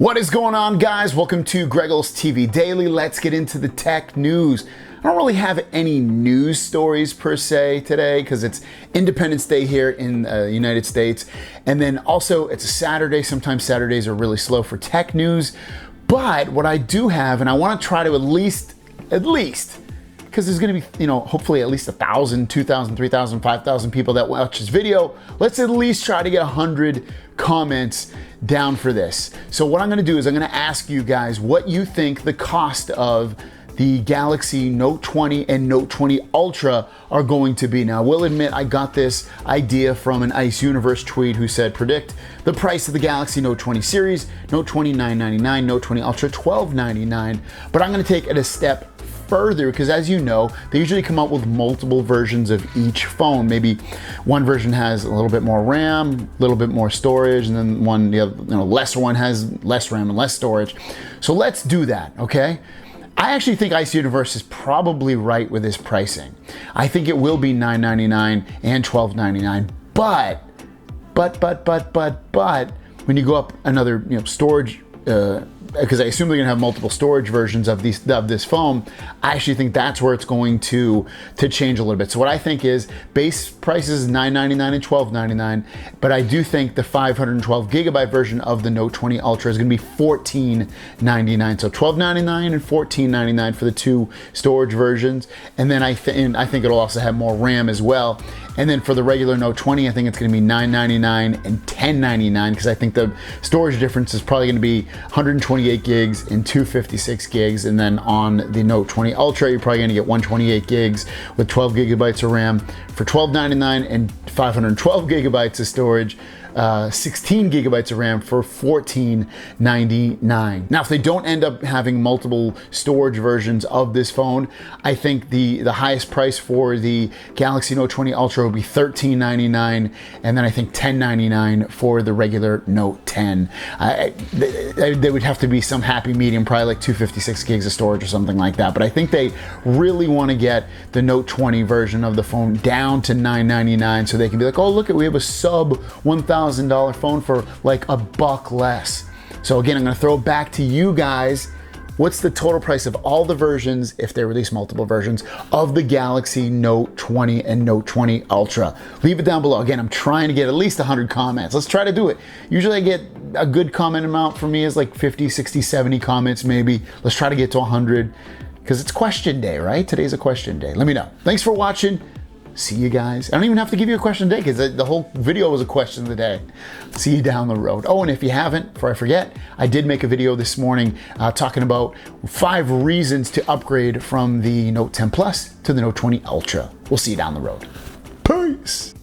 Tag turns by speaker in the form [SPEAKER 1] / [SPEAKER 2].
[SPEAKER 1] What is going on, guys? Welcome to Greggles TV Daily. Let's get into the tech news. I don't really have any news stories per se today because it's Independence Day here in the United States. And then also it's a Saturday. Sometimes Saturdays are really slow for tech news. But what I do have, and I want to try to at least, because there's going to be, hopefully at least 1,000, 2,000, 3,000, 5,000 people that watch this video. Let's at least try to get 100 comments down for this. So what I'm going to do is I'm going to ask you guys what you think the cost of the Galaxy Note 20 and Note 20 Ultra are going to be. Now, I will admit I got this idea from an Ice Universe tweet who said, predict the price of the Galaxy Note 20 series, Note 20 $999, Note 20 Ultra $1299. But I'm going to take it a step further because, as you know, they usually come out with multiple versions of each phone. Maybe one version has a little bit more RAM, a little bit more storage, and then the lesser one has less RAM and less storage. So let's do that, okay? I actually think Ice Universe is probably right with this pricing. I think it will be $999 and $1299, but when you go up another storage, because I assume they're gonna have multiple storage versions of this phone, I actually think that's where it's going to change a little bit. So what I think is base price is $999 and $1299, but I do think the 512 gigabyte version of the Note 20 Ultra is gonna be $1499. So $1299 and $1499 for the two storage versions. And then I think it'll also have more RAM as well. And then for the regular Note 20, I think it's gonna be $999 and $1099 because I think the storage difference is probably gonna be 128 gigs and 256 gigs. And then on the Note 20 Ultra, you're probably gonna get 128 gigs with 12 gigabytes of RAM for $1299 and 512 gigabytes of storage, 16 gigabytes of RAM for $1499. Now, if they don't end up having multiple storage versions of this phone, I think the highest price for the Galaxy Note 20 Ultra will be $1399, and then I think $1099 for the regular Note 10. There would have to be some happy medium, probably like 256 gigs of storage or something like that. But I think they really want to get the Note 20 version of the phone down to $999 so they can be like, oh, look, we have a sub $1,000 phone for like $1 less. So again, I'm going to throw it back to you guys. What's the total price of all the versions, if they release multiple versions, of the Galaxy Note 20 and Note 20 Ultra? Leave it down below. Again, I'm trying to get at least 100 comments. Let's try to do it. Usually I get a good comment amount for me is like 50, 60, 70 comments maybe. Let's try to get to 100 because it's question day, right? Today's a question day. Let me know. Thanks for watching. See you guys. I don't even have to give you a question today because the whole video was a question of the day. See you down the road. Oh, and if you haven't, before I forget, I did make a video this morning talking about 5 reasons to upgrade from the Note 10 Plus to the Note 20 Ultra. We'll see you down the road. Peace.